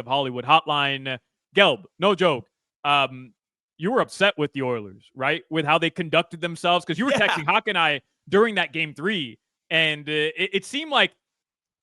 of Hollywood Hotline. Gelb, no joke. You were upset with the Oilers, right? With how they conducted themselves, because you were texting Hawk and I during that game 3, and it seemed like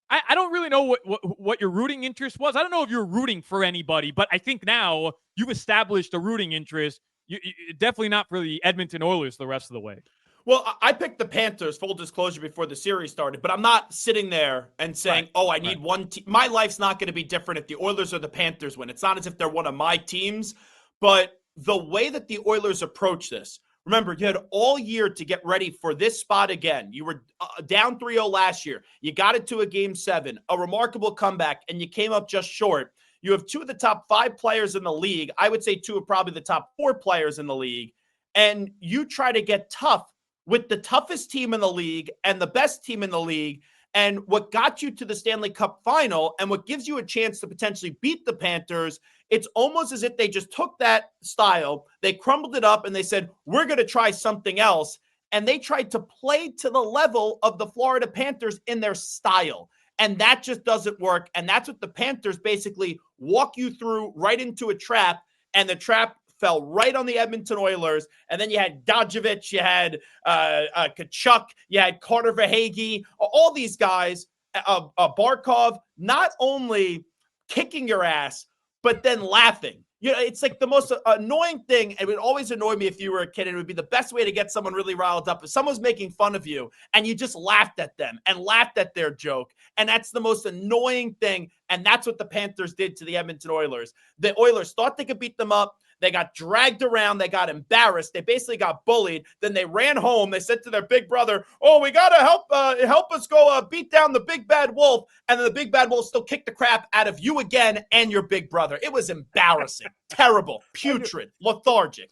I don't really know what your rooting interest was. I don't know if you're rooting for anybody, but I think now you've established a rooting interest. You definitely not for the Edmonton Oilers the rest of the way. Well, I picked the Panthers, full disclosure, before the series started, but I'm not sitting there and saying, I need one team. My life's not going to be different if the Oilers or the Panthers win. It's not as if they're one of my teams, but the way that the Oilers approach this, remember, you had all year to get ready for this spot again. You were down 3-0 last year. You got it to a Game 7, a remarkable comeback, and you came up just short. You have 2 of the top 5 players in the league. I would say 2 of probably the top 4 players in the league. And you try to get tough with the toughest team in the league and the best team in the league, and what got you to the Stanley Cup final and what gives you a chance to potentially beat the Panthers. It's almost as if they just took that style, they crumbled it up, and they said, we're going to try something else. And they tried to play to the level of the Florida Panthers in their style. And that just doesn't work. And that's what the Panthers basically walk you through right into a trap. And the trap fell right on the Edmonton Oilers. And then you had Dodjevic, you had Kachuk, you had Carter Verhaeghe, all these guys, Barkov, not only kicking your ass, but then laughing. You know, it's like the most annoying thing. It would always annoy me if you were a kid. And it would be the best way to get someone really riled up. If someone's making fun of you and you just laughed at them and laughed at their joke. And that's the most annoying thing. And that's what the Panthers did to the Edmonton Oilers. The Oilers thought they could beat them up. They got dragged around. They got embarrassed. They basically got bullied. Then they ran home. They said to their big brother, we got to help us go beat down the big bad wolf. And then the big bad wolf still kicked the crap out of you again and your big brother. It was embarrassing, terrible, putrid, lethargic.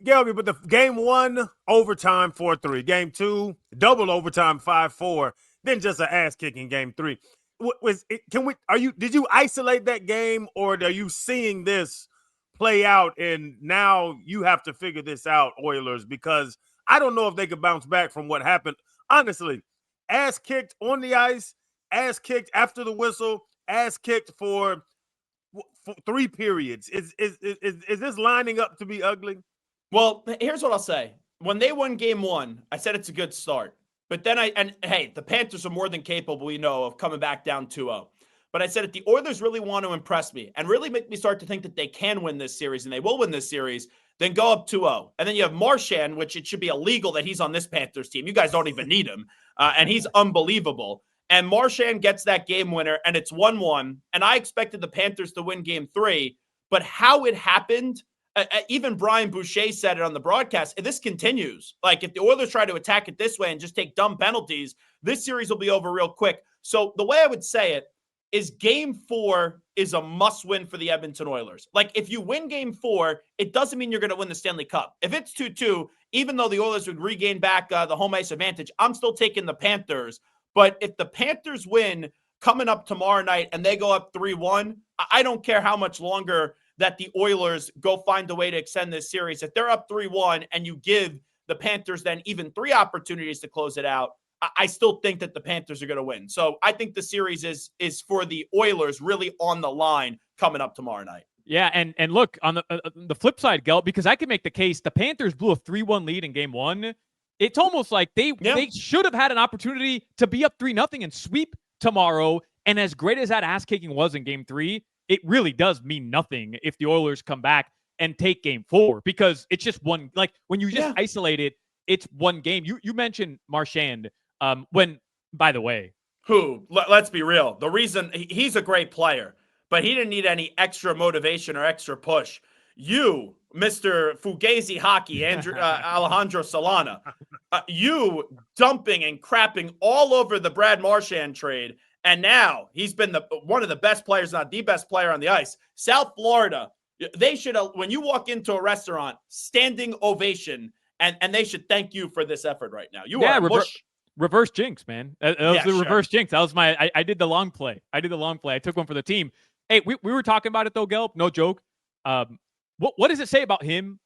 Gelb, but the game 1, overtime 4-3. Game 2, double overtime 5-4. Then just an ass kicking game 3. Did you isolate that game, or are you seeing this play out, and now you have to figure this out, Oilers, because I don't know if they could bounce back from what happened. Honestly, ass kicked on the ice, ass kicked after the whistle, ass kicked for 3 periods. Is this lining up to be ugly? Well, here's what I'll say. When they won game 1, I said it's a good start. But then hey, the Panthers are more than capable, we know, of coming back down 2-0. But I said, if the Oilers really want to impress me and really make me start to think that they can win this series, and they will win this series, then go up 2-0. And then you have Marchand, which it should be illegal that he's on this Panthers team. You guys don't even need him. And he's unbelievable. And Marchand gets that game winner, and it's 1-1. And I expected the Panthers to win game 3. But how it happened, even Brian Boucher said it on the broadcast, if this continues, like if the Oilers try to attack it this way and just take dumb penalties, this series will be over real quick. So the way I would say it is game 4 is a must-win for the Edmonton Oilers. Like, if you win game 4, it doesn't mean you're going to win the Stanley Cup. If it's 2-2, even though the Oilers would regain back the home ice advantage, I'm still taking the Panthers. But if the Panthers win coming up tomorrow night and they go up 3-1, I don't care how much longer that the Oilers go find a way to extend this series. If they're up 3-1 and you give the Panthers then even 3 opportunities to close it out, I still think that the Panthers are going to win. So I think the series is for the Oilers really on the line coming up tomorrow night. Yeah, and look, on the flip side, Gelb, because I can make the case, the Panthers blew a 3-1 lead in game 1. It's almost like they should have had an opportunity to be up 3-0 and sweep tomorrow. And as great as that ass-kicking was in game 3, it really does mean nothing if the Oilers come back and take game 4, because it's just one, like when you just isolate it, it's one game. You mentioned Marchand. When, by the way, let's be real. The reason he's a great player, but he didn't need any extra motivation or extra push. You, Mr. Fugazi Hockey, Alejandro Solana, you dumping and crapping all over the Brad Marchand trade. And now he's been one of the best players, not the best player on the ice. South Florida, they should, when you walk into a restaurant, standing ovation, and they should thank you for this effort right now. You are reverse jinx, man. That was the reverse jinx. That was I did the long play. I took one for the team. Hey, we were talking about it though, Gelb. No joke. What does it say about him?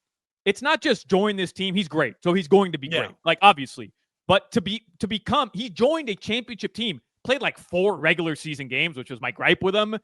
It's not just join this team. He's great. So he's going to be great. Like, obviously. But to become, he joined a championship team, played like 4 regular season games, which was my gripe with him.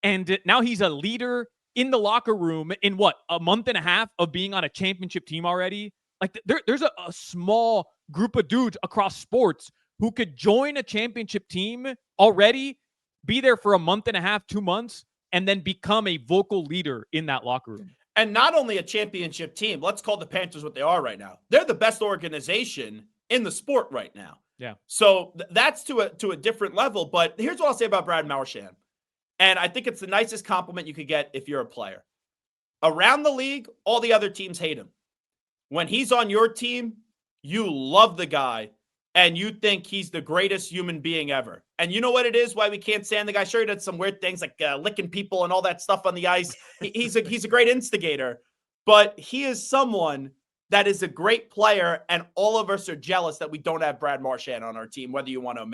And now he's a leader in the locker room in what, a month and a half of being on a championship team already. Like there's a small group of dudes across sports who could join a championship team already, be there for a month and a half, 2 months, and then become a vocal leader in that locker room. And not only a championship team, let's call the Panthers what they are right now. They're the best organization in the sport right now. Yeah. So that's to a different level. But here's what I'll say about Brad Marchand. And I think it's the nicest compliment you could get if you're a player. Around the league, all the other teams hate him. When he's on your team, you love the guy and you think he's the greatest human being ever. And you know what it is, why we can't stand the guy? Sure, he did some weird things like licking people and all that stuff on the ice. He's a great instigator, but he is someone that is a great player, and all of us are jealous that we don't have Brad Marchand on our team, whether you want to admit it.